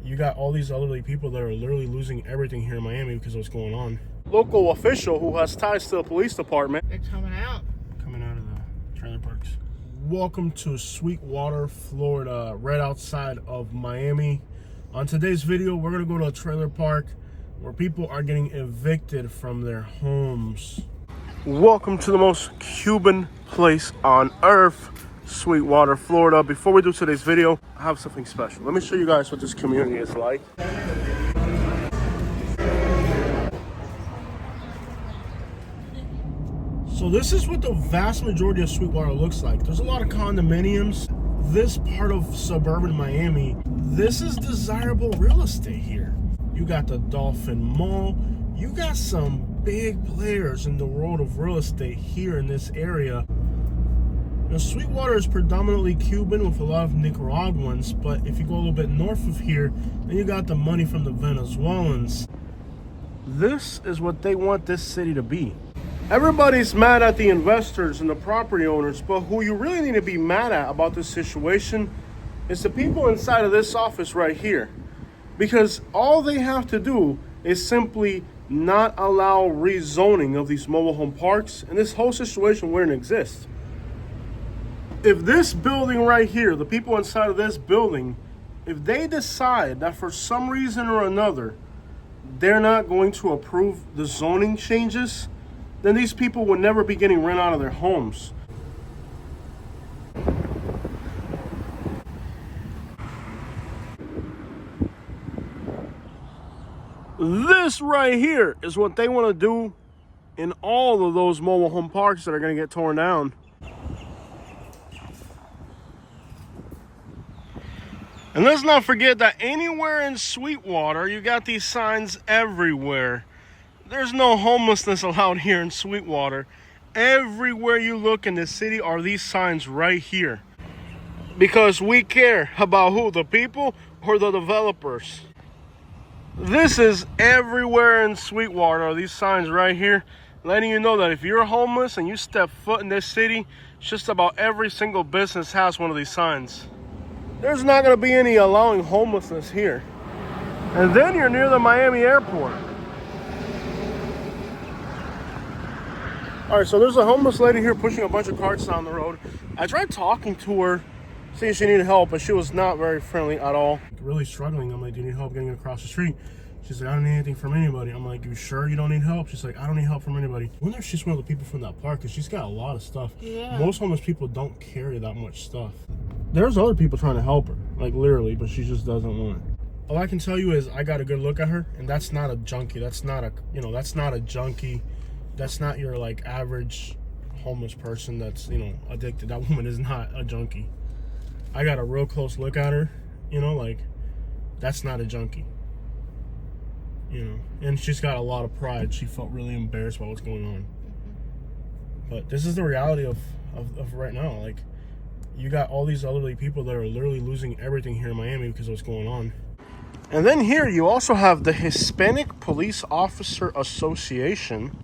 you got all these elderly people that are literally losing everything here in Miami because of what's going on. Local official who has ties to the police department. They're coming out of the trailer parks. Welcome to Sweetwater, Florida, right outside of Miami. On today's video, we're gonna go to a trailer park where people are getting evicted from their homes. Welcome to the most Cuban place on earth, Sweetwater, Florida. Before we do today's video, I have something special. Let me show you guys what this community is like. So this is what the vast majority of Sweetwater looks like. There's a lot of condominiums. This part of suburban Miami, this is desirable real estate here. You got the Dolphin Mall. You got some big players in the world of real estate here in this area. Now, Sweetwater is predominantly Cuban with a lot of Nicaraguans, but if you go a little bit north of here, then you got the money from the Venezuelans. This is what they want this city to be. Everybody's mad at the investors and the property owners, but who you really need to be mad at about this situation is the people inside of this office right here. Because all they have to do is simply not allow rezoning of these mobile home parks, and this whole situation wouldn't exist. If this building right here, the people inside of this building, if they decide that for some reason or another, they're not going to approve the zoning changes, then these people would never be getting rent out of their homes. This right here is what they want to do in all of those mobile home parks that are going to get torn down. And let's not forget that anywhere in Sweetwater, you got these signs everywhere. There's no homelessness allowed here in Sweetwater. Everywhere you look in this city are these signs right here. Because we care about who? The people or the developers? This is everywhere in Sweetwater. These signs right here letting you know that if you're homeless and you step foot in this city, just about every single business has one of these signs. There's not going to be any allowing homelessness here. And then you're near the Miami airport. All right, so there's a homeless lady here pushing a bunch of carts down the road. I tried talking to her, seeing if she needed help, but she was not very friendly at all. Really struggling. I'm like, do you need help getting across the street? She's like, I don't need anything from anybody. I'm like, you sure you don't need help? She's like, I don't need help from anybody. I wonder if she's one of the people from that park, because she's got a lot of stuff. Yeah. Most homeless people don't carry that much stuff. There's other people trying to help her, like literally, but she just doesn't want it. All I can tell you is I got a good look at her, and that's not a junkie. That's not a, that's not a junkie. That's not your like average homeless person that's, addicted. That woman is not a junkie. I got a real close look at her, like that's not a junkie. And she's got a lot of pride. She felt really embarrassed about what's going on. But this is the reality of right now. Like, you got all these elderly people that are literally losing everything here in Miami because of what's going on. And then here you also have the Hispanic Police Officer Association.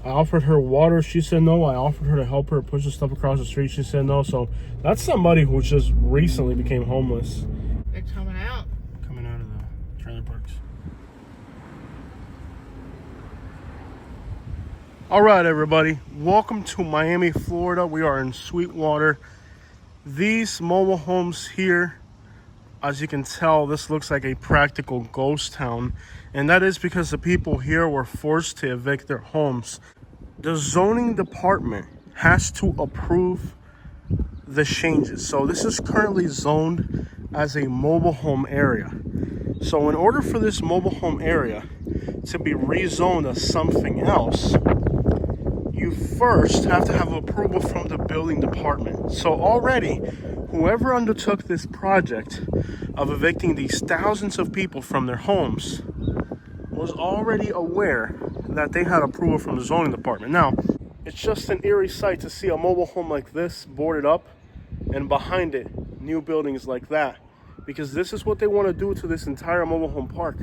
I offered her water, she said no. I offered her to help her push the stuff across the street, she said no. So that's somebody who just recently became homeless. They're coming out of the trailer parks. All right, everybody, welcome to Miami, Florida. We are in Sweetwater. These mobile homes here, as you can tell, this looks like a practical ghost town. And that is because the people here were forced to evict their homes. The zoning department has to approve the changes. So this is currently zoned as a mobile home area. So in order for this mobile home area to be rezoned as something else, you first have to have approval from the building department. So already, whoever undertook this project of evicting these thousands of people from their homes was already aware that they had approval from the zoning department. Now, it's just an eerie sight to see a mobile home like this boarded up, and behind it, new buildings like that. Because this is what they want to do to this entire mobile home park.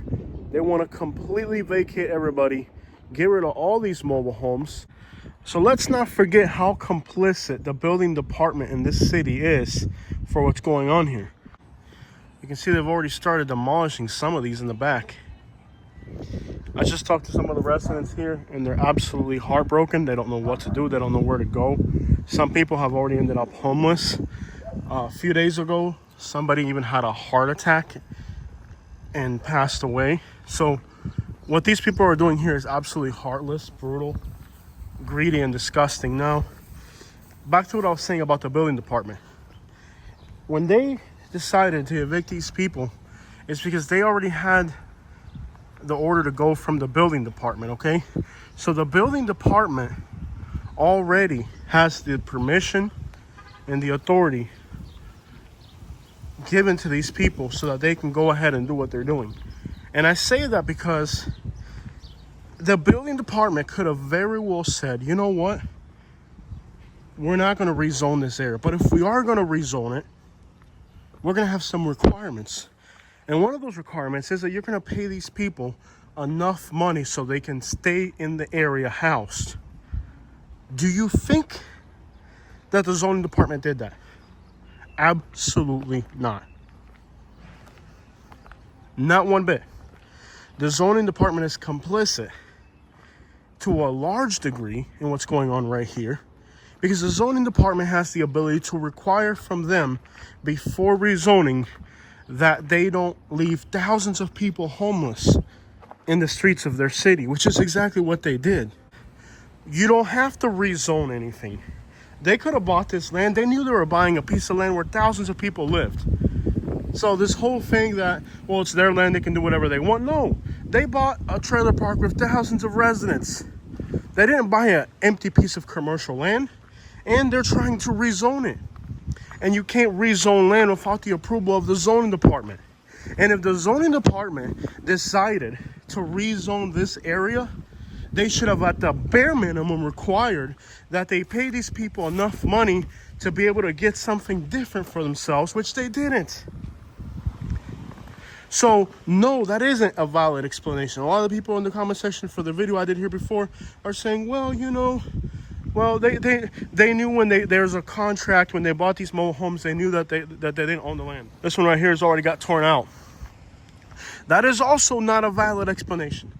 They want to completely vacate everybody, get rid of all these mobile homes. So let's not forget how complicit the building department in this city is for what's going on here. You can see they've already started demolishing some of these in the back. I just talked to some of the residents here, and they're absolutely heartbroken. They don't know what to do. They don't know where to go. Some people have already ended up homeless. A few days ago, somebody even had a heart attack and passed away. So what these people are doing here is absolutely heartless, brutal, greedy, and disgusting. Now, back to what I was saying about the building department. When they decided to evict these people, it's because they already had the order to go from the building department, okay? So the building department already has the permission and the authority given to these people so that they can go ahead and do what they're doing. And I say that because the building department could have very well said, you know what? We're not going to rezone this area. But if we are going to rezone it, we're going to have some requirements. And one of those requirements is that you're going to pay these people enough money so they can stay in the area housed. Do you think that the zoning department did that? Absolutely not. Not one bit. The zoning department is complicit to a large degree in what's going on right here, because the zoning department has the ability to require from them before rezoning that they don't leave thousands of people homeless in the streets of their city, which is exactly what they did. You don't have to rezone anything. They could have bought this land. They knew they were buying a piece of land where thousands of people lived. So this whole thing that, well, it's their land, they can do whatever they want. No, they bought a trailer park with thousands of residents. They didn't buy an empty piece of commercial land, and they're trying to rezone it. And you can't rezone land without the approval of the zoning department. And if the zoning department decided to rezone this area, they should have at the bare minimum required that they pay these people enough money to be able to get something different for themselves, which they didn't. So no, that isn't a valid explanation. A lot of the people in the comment section for the video I did here before are saying, well, you know, well, they knew when there's a contract, when they bought these mobile homes, they knew that they didn't own the land. This one right here has already got torn out. That is also not a valid explanation.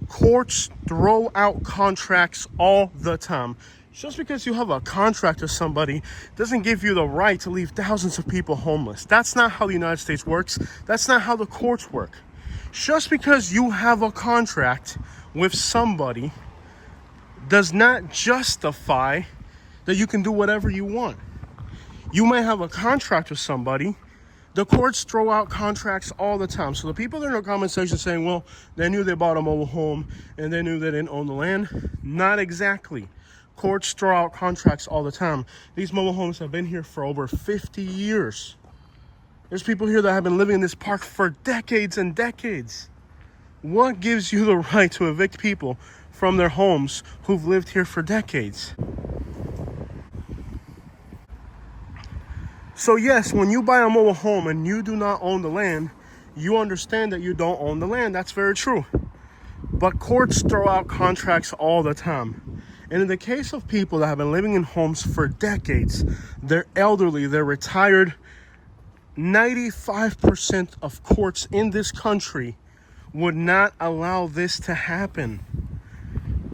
Courts throw out contracts all the time. Just because you have a contract with somebody doesn't give you the right to leave thousands of people homeless. That's not how the United States works. That's not how the courts work. Just because you have a contract with somebody does not justify that you can do whatever you want. You may have a contract with somebody. The courts throw out contracts all the time. So the people that are in the comment section saying, well, they knew they bought a mobile home and they knew they didn't own the land. Not exactly. Courts throw out contracts all the time. These mobile homes have been here for over 50 years. There's people here that have been living in this park for decades and decades. What gives you the right to evict people from their homes who've lived here for decades? So yes, when you buy a mobile home and you do not own the land, you understand that you don't own the land. That's very true. But courts throw out contracts all the time. And in the case of people that have been living in homes for decades, they're elderly, they're retired, 95% of courts in this country would not allow this to happen.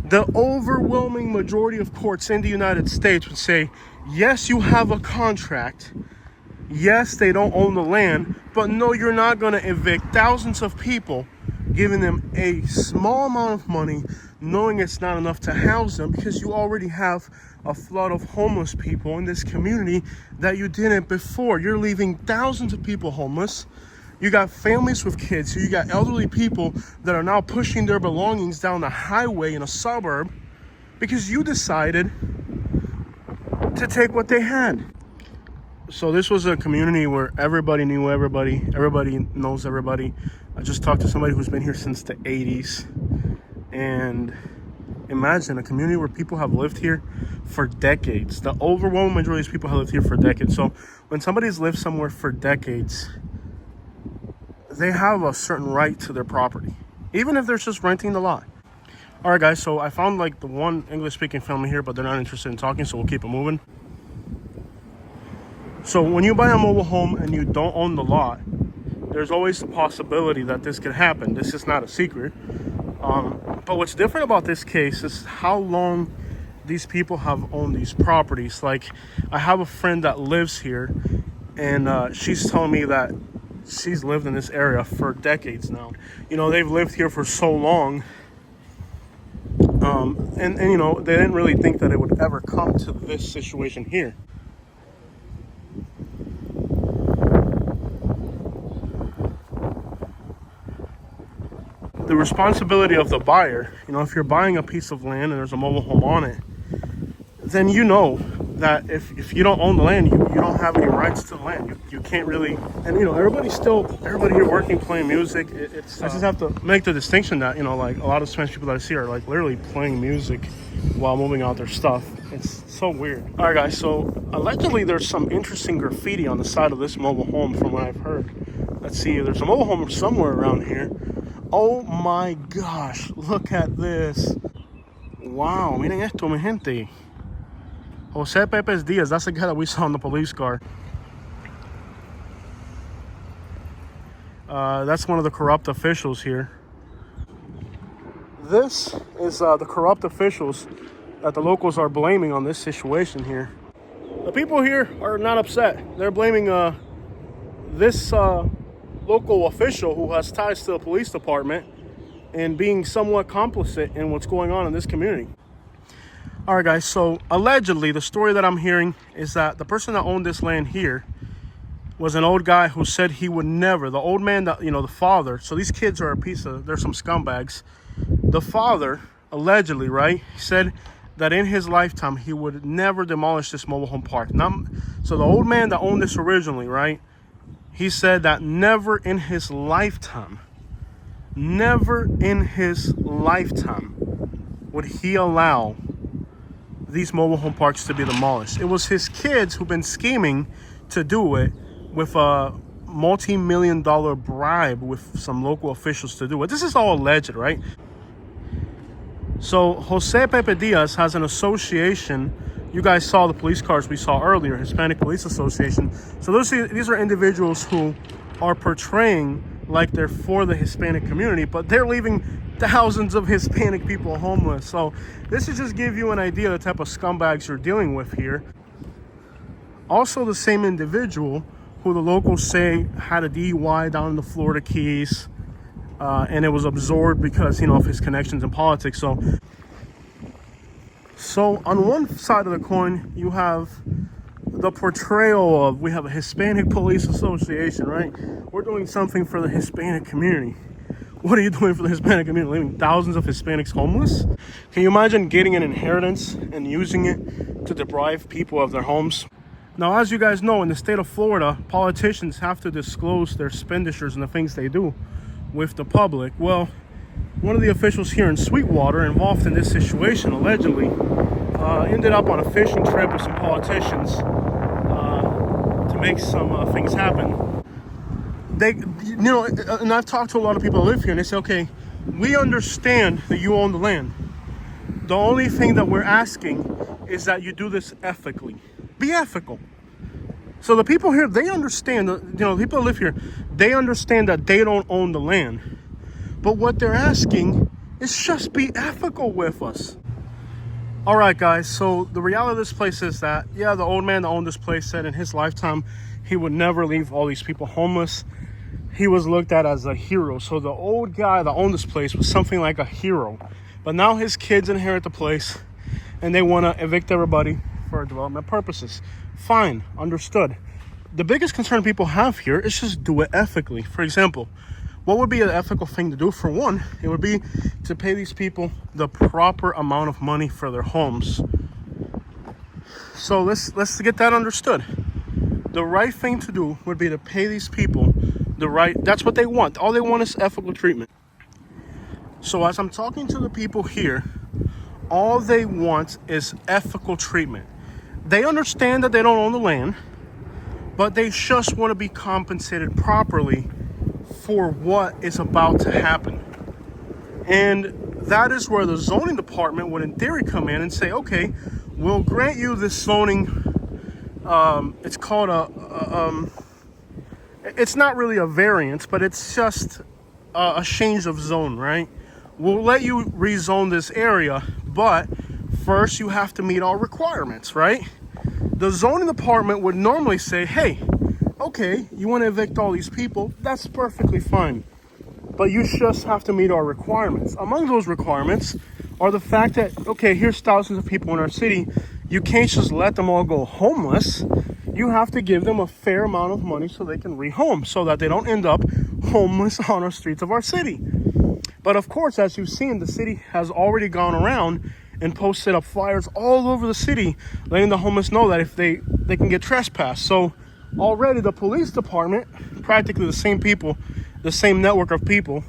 The overwhelming majority of courts in the United States would say, yes, you have a contract. Yes, they don't own the land, but no, you're not going to evict thousands of people, giving them a small amount of money, knowing it's not enough to house them, because you already have a flood of homeless people in this community that you didn't before. You're leaving thousands of people homeless. You got families with kids. So you got elderly people that are now pushing their belongings down the highway in a suburb because you decided to take what they had. So this was a community where everybody knew everybody. Everybody knows everybody. I just talked to somebody who's been here since the 80s. And imagine a community where people have lived here for decades. The overwhelming majority of these people have lived here for decades. So when somebody's lived somewhere for decades, they have a certain right to their property, even if they're just renting the lot. All right, guys, so I found like the one English-speaking family here, but they're not interested in talking, so we'll keep it moving. So when you buy a mobile home and you don't own the lot, there's always the possibility that this could happen. This is not a secret. But what's different about this case is how long these people have owned these properties. Like, I have a friend that lives here, and she's telling me that she's lived in this area for decades now. You know, they've lived here for so long. And you know, they didn't really think that it would ever come to this situation here. The responsibility of the buyer, you know, if you're buying a piece of land and there's a mobile home on it, then you know that if you don't own the land, you don't have any rights to the land. You can't really, and you know, everybody here working, playing music. I just have to make the distinction that, you know, like a lot of Spanish people that I see are like literally playing music while moving out their stuff. It's so weird. All right, guys, so allegedly there's some interesting graffiti on the side of this mobile home from what I've heard. Let's see, there's a mobile home somewhere around here. Oh my gosh, look at this. Wow, miren esto, mi gente. Jose Pepe's Diaz, that's the guy that we saw in the police car. That's one of the corrupt officials here. This is the corrupt officials that the locals are blaming on this situation here. The people here are not upset. They're blaming this local official who has ties to the police department and being somewhat complicit in what's going on in this community. All right, guys, so allegedly the story that I'm hearing is that the person that owned this land here was an old guy who said he would never, the old man that, you know, the father, so these kids are they're some scumbags. The father, allegedly, right, said that in his lifetime he would never demolish this mobile home park. So the old man that owned this originally, right, he said that never in his lifetime would he allow these mobile home parks to be demolished. It was his kids who've been scheming to do it with a multi-million-dollar bribe with some local officials to do it. This is all alleged, right? So Jose Pepe Diaz has an association. You guys saw the police cars we saw earlier, Hispanic Police Association. So these are individuals who are portraying like they're for the Hispanic community, but they're leaving thousands of Hispanic people homeless. So this is just give you an idea of the type of scumbags you're dealing with here. Also, the same individual who the locals say had a DUI down in the Florida Keys, and it was absorbed because, you know, of his connections in politics. So on one side of the coin, you have the portrayal of, we have a Hispanic Police Association, right? We're doing something for the Hispanic community. What are you doing for the Hispanic community? Leaving thousands of Hispanics homeless? Can you imagine getting an inheritance and using it to deprive people of their homes? Now, as you guys know, in the state of Florida, politicians have to disclose their expenditures and the things they do with the public. Well, one of the officials here in Sweetwater involved in this situation allegedly ended up on a fishing trip with some politicians to make some things happen. They, you know, and I've talked to a lot of people that live here, and they say, okay, we understand that you own the land. The only thing that we're asking is that you do this ethically. Be ethical. So the people here, they understand, you know, the people that live here, they understand that they don't own the land. But what they're asking is just be ethical with us. All right, guys, so the reality of this place is that, yeah, the old man that owned this place said in his lifetime he would never leave all these people homeless. He was looked at as a hero. So the old guy that owned this place was something like a hero. But now his kids inherit the place and they want to evict everybody for development purposes. Fine, understood. The biggest concern people have here is just do it ethically. For example, what would be an ethical thing to do? For one, it would be to pay these people the proper amount of money for their homes. So let's get that understood. The right thing to do would be to pay these people that's what they want. All they want is ethical treatment. So as I'm talking to the people here, all they want is ethical treatment. They understand that they don't own the land, but they just want to be compensated properly for what is about to happen. And that is where the zoning department would in theory come in and say, okay, we'll grant you this zoning. It's called it's not really a variance, but it's just a change of zone, right? We'll let you rezone this area, but first you have to meet all requirements, right? The zoning department would normally say, hey, okay, you want to evict all these people, that's perfectly fine, but you just have to meet our requirements. Among those requirements are the fact that, okay, here's thousands of people in our city, you can't just let them all go homeless. You have to give them a fair amount of money so they can rehome, so that they don't end up homeless on our streets of our city. But of course, as you've seen, the city has already gone around and posted up flyers all over the city, letting the homeless know that if they can get trespassed. So already the police department, practically the same people, the same network of people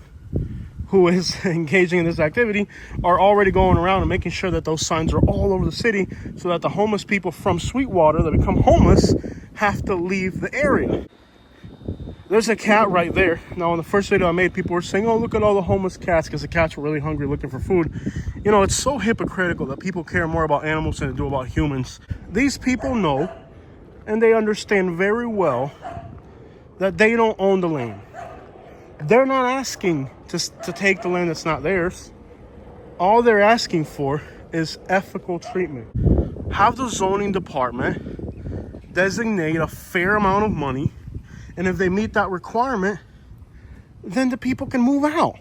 who is engaging in this activity, are already going around and making sure that those signs are all over the city, so that the homeless people from Sweetwater that become homeless have to leave the area. There's a cat right there. Now, in the first video I made, people were saying, oh, look at all the homeless cats, because the cats were really hungry looking for food. You know, it's so hypocritical that people care more about animals than they do about humans. These people know, and they understand very well, that they don't own the land. They're not asking to take the land that's not theirs. All they're asking for is ethical treatment. Have the zoning department designate a fair amount of money, and if they meet that requirement, then the people can move out.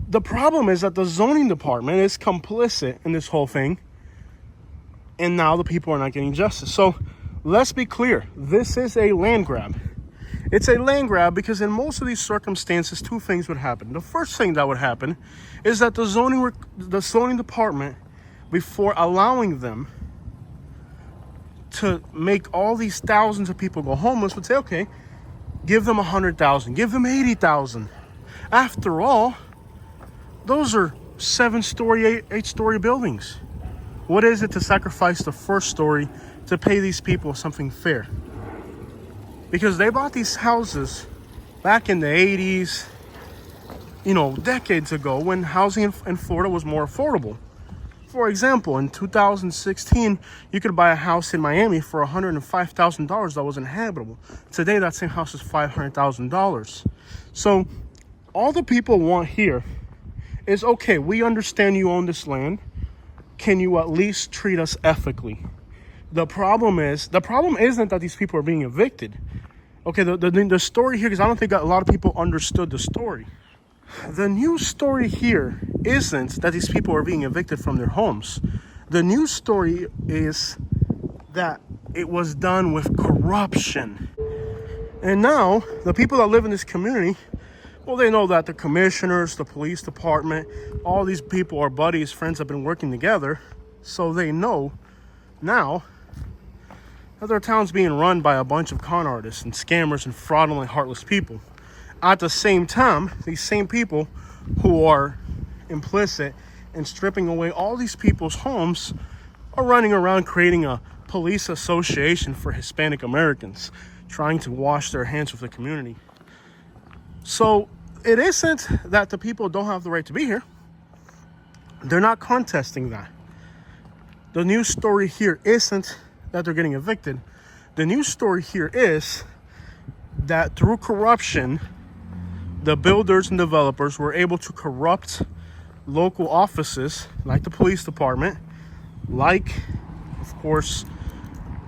The problem is that the zoning department is complicit in this whole thing, and now the people are not getting justice. So let's be clear, this is a land grab. It's a land grab because in most of these circumstances, two things would happen. The first thing that would happen is that the zoning department, before allowing them to make all these thousands of people go homeless, would say, okay, give them 100,000, give them 80,000. After all, those are 7-story, 8-story buildings. What is it to sacrifice the first story to pay these people something fair? Because they bought these houses back in the 80s, you know, decades ago, when housing in Florida was more affordable. For example, in 2016, you could buy a house in Miami for $105,000 that was inhabitable. Today, that same house is $500,000. So all the people want here is, okay, we understand you own this land. Can you at least treat us ethically? The problem isn't that these people are being evicted. Okay, the story here, because I don't think a lot of people understood the story. The news story here isn't that these people are being evicted from their homes. The news story is that it was done with corruption. And now, the people that live in this community, well, they know that the commissioners, the police department, all these people are buddies, friends, have been working together. So they know now that their town's being run by a bunch of con artists and scammers and fraudulent, heartless people. At the same time, these same people who are implicit in stripping away all these people's homes are running around creating a police association for Hispanic Americans, trying to wash their hands with the community. So it isn't that the people don't have the right to be here. They're not contesting that. The news story here isn't that they're getting evicted. The news story here is that through corruption, the builders and developers were able to corrupt local offices like the police department, like, of course,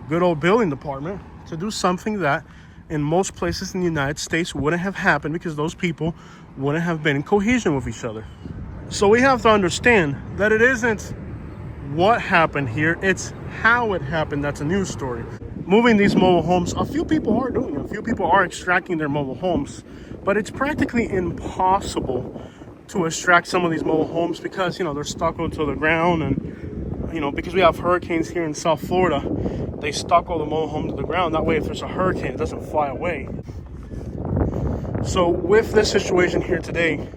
good old building department, to do something that in most places in the United States wouldn't have happened, because those people wouldn't have been in cohesion with each other. So we have to understand that it isn't what happened here, it's how it happened that's a news story. Moving these mobile homes, a few people are doing it. A few people are extracting their mobile homes, but it's practically impossible to extract some of these mobile homes because, you know, they're stucco to the ground, and, you know, because we have hurricanes here in South Florida, they stucco the mobile home to the ground. That way, if there's a hurricane, it doesn't fly away. So with this situation here today,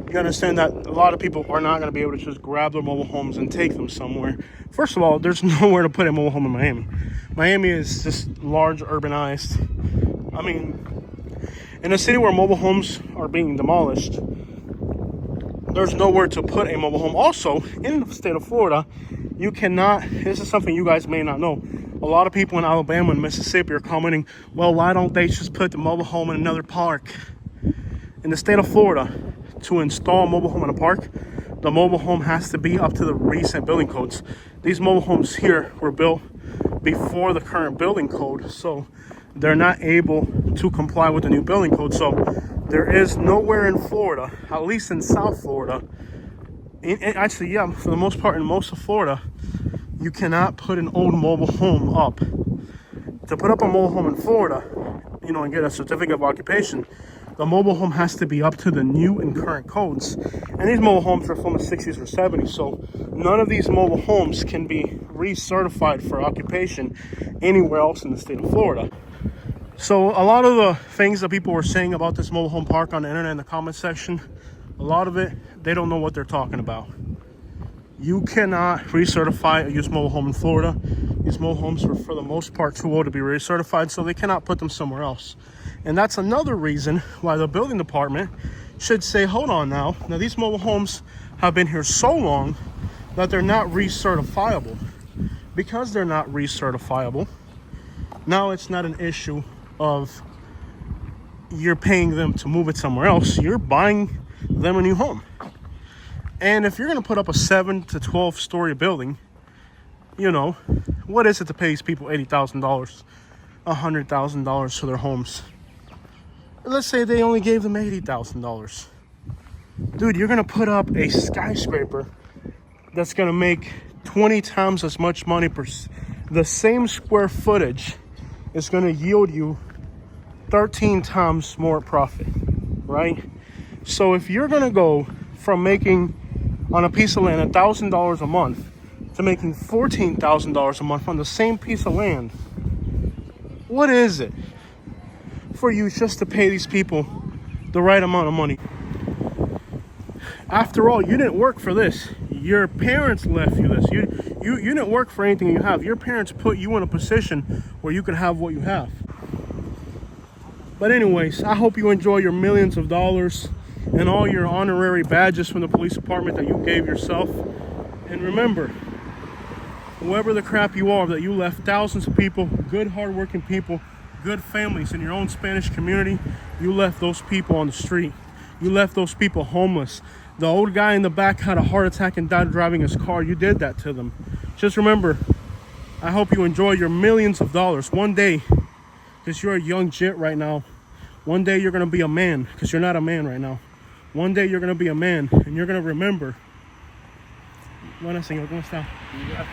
you understand that a lot of people are not going to be able to just grab their mobile homes and take them somewhere. First of all, there's nowhere to put a mobile home in Miami. Miami is just large, urbanized. I mean, in a city where mobile homes are being demolished, there's nowhere to put a mobile home. Also, in the state of Florida, you cannot, this is something you guys may not know. A lot of people in Alabama and Mississippi are commenting, well, why don't they just put the mobile home in another park? In the state of Florida, to install a mobile home in a park, the mobile home has to be up to the recent building codes. These mobile homes here were built before the current building code, so they're not able to comply with the new building code. So there is nowhere in Florida, at least in South Florida, actually, yeah, for the most part in most of Florida, you cannot put an old mobile home up. To put up a mobile home in Florida, you know, and get a certificate of occupation, the mobile home has to be up to the new and current codes. And these mobile homes are from the 60s or 70s, so none of these mobile homes can be recertified for occupation anywhere else in the state of Florida. So a lot of the things that people were saying about this mobile home park on the internet in the comment section, a lot of it, they don't know what they're talking about. You cannot recertify a used mobile home in Florida. These mobile homes are for the most part too old to be recertified, so they cannot put them somewhere else. And that's another reason why the building department should say, hold on now these mobile homes have been here so long that they're not recertifiable. Because they're not recertifiable, now it's not an issue of you're paying them to move it somewhere else. You're buying them a new home. And if you're going to put up a 7 to 12 story building, you know, what is it to pay these people $80,000, $100,000 for their homes? Let's say they only gave them $80,000. Dude, you're going to put up a skyscraper that's going to make 20 times as much money per the same square footage is going to yield you 13 times more profit, right? So if you're going to go from making on a piece of land $1,000 a month to making $14,000 a month on the same piece of land, what is it for you just to pay these people the right amount of money? After all, you didn't work for this. Your parents left you this. You didn't work for anything you have. Your parents put you in a position where you could have what you have. But anyways, I hope you enjoy your millions of dollars and all your honorary badges from the police department that you gave yourself. And remember, whoever the crap you are, that you left thousands of people, good hardworking people, good families in your own Spanish community, you left those people on the street. You left those people homeless. The old guy in the back had a heart attack and died driving his car. You did that to them. Just remember, I hope you enjoy your millions of dollars. One day, because you're a young jit right now, one day you're going to be a man, because you're not a man right now. One day you're going to be a man, and you're going to remember. Buenas, señor. ¿Cómo está?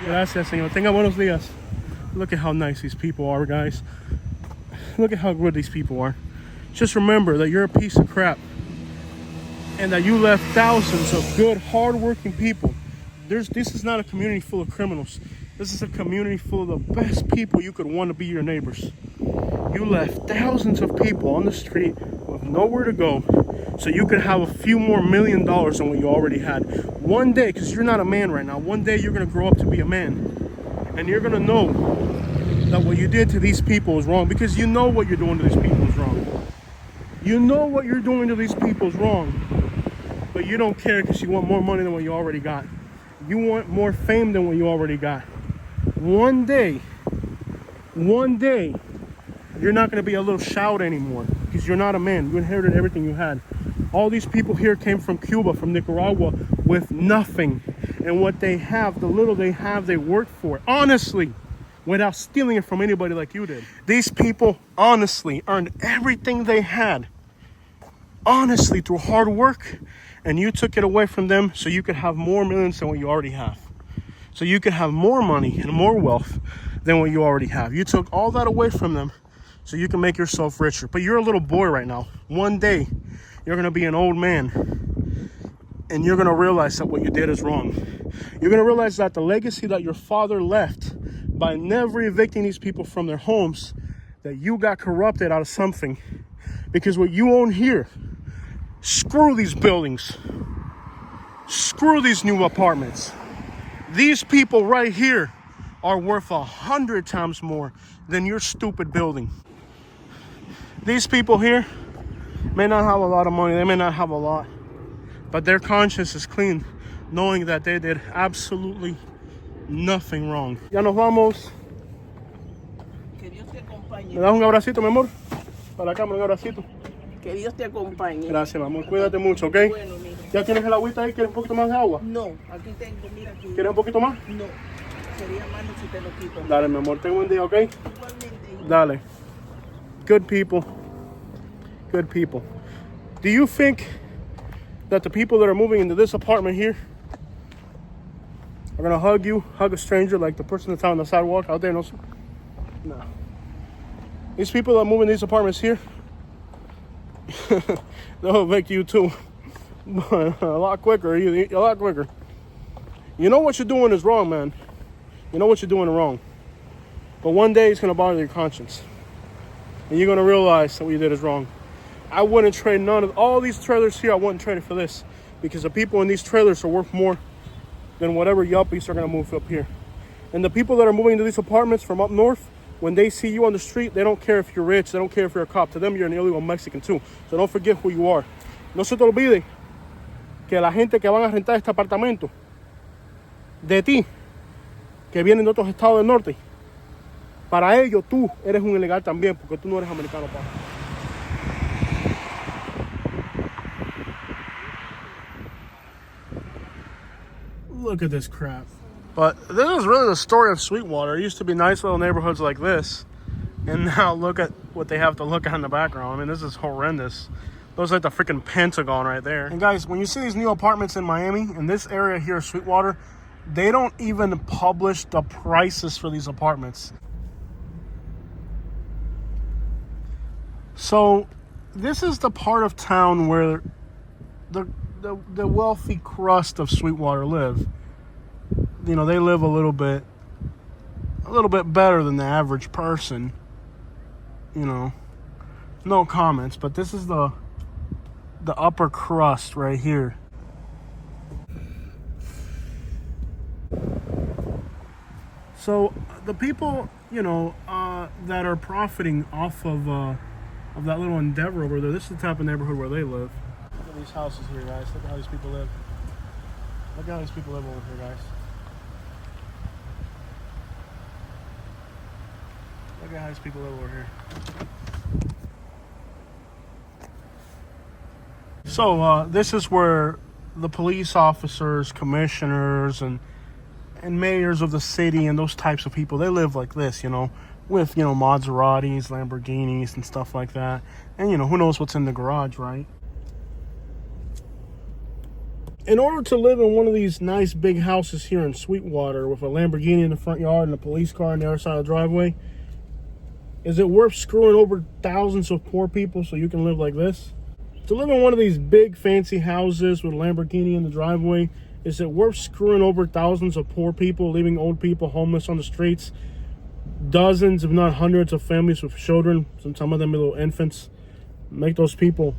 Gracias, señor. Tenga buenos días. Look at how nice these people are, guys. Look at how good these people are. Just remember that you're a piece of crap, and that you left thousands of good, hard-working people. This is not a community full of criminals. This is a community full of the best people you could want to be your neighbors. You left thousands of people on the street with nowhere to go, so you could have a few more $1 million than what you already had. One day, because you're not a man right now, one day you're going to grow up to be a man, and you're going to know that what you did to these people is wrong, because you know what you're doing to these people is wrong. You know what you're doing to these people is wrong, but you don't care because you want more money than what you already got. You want more fame than what you already got. One day, you're not going to be a little shout anymore, because you're not a man. You inherited everything you had. All these people here came from Cuba, from Nicaragua, with nothing. And what they have, the little they have, they worked for it, honestly, without stealing it from anybody like you did. These people honestly earned everything they had, honestly, through hard work. And you took it away from them so you could have more millions than what you already have. So you could have more money and more wealth than what you already have. You took all that away from them so you can make yourself richer. But you're a little boy right now. One day, you're going to be an old man. And you're going to realize that what you did is wrong. You're going to realize that the legacy that your father left by never evicting these people from their homes, that you got corrupted out of something. Because what you own here, screw these buildings. Screw these new apartments. These people right here are worth 100 times more than your stupid building. These people here may not have a lot of money. They may not have a lot. but their conscience is clean, knowing that they did absolutely nothing wrong. Ya nos vamos. Que Dios te acompañe. ¿Me das un abracito, mi amor? Para la cámara, un abracito. Que Dios te acompañe. Gracias, mi amor. Cuídate mucho, ¿ok? Bueno, mijo. ¿Ya tienes el agüita ahí? ¿Quieres un poquito más de agua? No, aquí tengo, mira aquí. ¿Quieres un poquito más? No, sería malo si te lo quito. Dale, mi amor. Ten un buen día, ¿ok? Igualmente. Dale. Good people. Good people. Do you think that the people that are moving into this apartment here are gonna hug you, hug a stranger like the person that's out on the sidewalk out there? No. These people that move in these apartments here, they'll evict you too. But a lot quicker. A lot quicker. You know what you're doing is wrong, man. You know what you're doing is wrong. But one day it's gonna bother your conscience, and you're gonna realize that what you did is wrong. I wouldn't trade none of all these trailers here. I wouldn't trade it for this, because the people in these trailers are worth more than whatever yuppies are gonna move up here. And the people that are moving into these apartments from up north, when they see you on the street, they don't care if you're rich, they don't care if you're a cop. To them, you're an illegal Mexican too. So don't forget who you are. No se te olvide que la gente que van a rentar este apartamento de ti, que vienen de otros estados del norte, para ellos tú eres un ilegal también, porque tú no eres americano, pa. Look at this crap. But this is really the story of Sweetwater. It used to be nice little neighborhoods like this, and now look at what they have to look at in the background. I mean, this is horrendous. Looks like the freaking Pentagon right there. And guys, when you see these new apartments in Miami, in this area here, Sweetwater, they don't even publish the prices for these apartments. So this is the part of town where the wealthy crust of Sweetwater live. You know, they live a little bit better than the average person. You know, no comments, but this is the upper crust right here. So the people, you know, that are profiting off of that little endeavor over there, this is the type of neighborhood where they live. Look at these houses here, guys. Look at how these people live. Look at how these people live over here, guys. Look at how these people live over here. So this is where the police officers, commissioners, and mayors of the city and those types of people, they live like this, you know, with, you know, Maseratis, Lamborghinis, and stuff like that. And, you know, who knows what's in the garage, right? In order to live in one of these nice big houses here in Sweetwater with a Lamborghini in the front yard and a police car on the other side of the driveway, is it worth screwing over thousands of poor people so you can live like this? To live in one of these big fancy houses with a Lamborghini in the driveway, is it worth screwing over thousands of poor people, leaving old people homeless on the streets, dozens if not hundreds of families with children, some of them little infants, make those people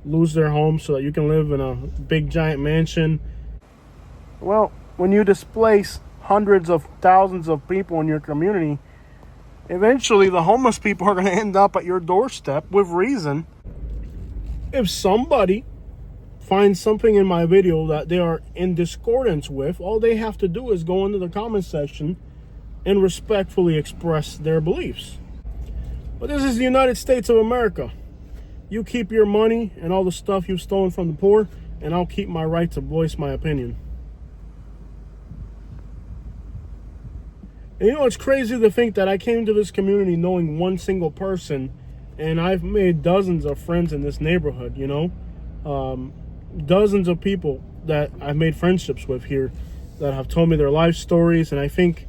lose their homes so that you can live in a big giant mansion? Well, when you displace hundreds of thousands of people in your community, eventually the homeless people are going to end up at your doorstep with reason. If somebody finds something in my video that they are in discordance with, all they have to do is go into the comment section and respectfully express their beliefs. But this is the United States of America. You keep your money and all the stuff you've stolen from the poor, and I'll keep my right to voice my opinion. And you know, it's crazy to think that I came to this community knowing one single person, and I've made dozens of friends in this neighborhood, you know? Dozens of people that I've made friendships with here that have told me their life stories, and I think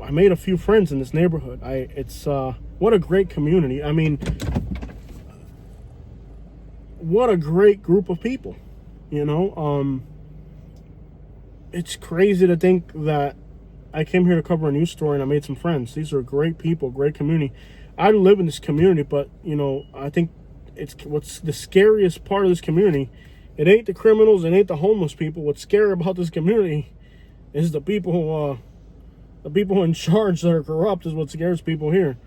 I made a few friends in this neighborhood. It's what a great community. I mean, what a great group of people, you know? It's crazy to think that I came here to cover a news story and I made some friends. These are great people, great community. I live in this community, but, you know, I think it's what's the scariest part of this community. It ain't the criminals, it ain't the homeless people. What's scary about this community is the people in charge that are corrupt is what scares people here.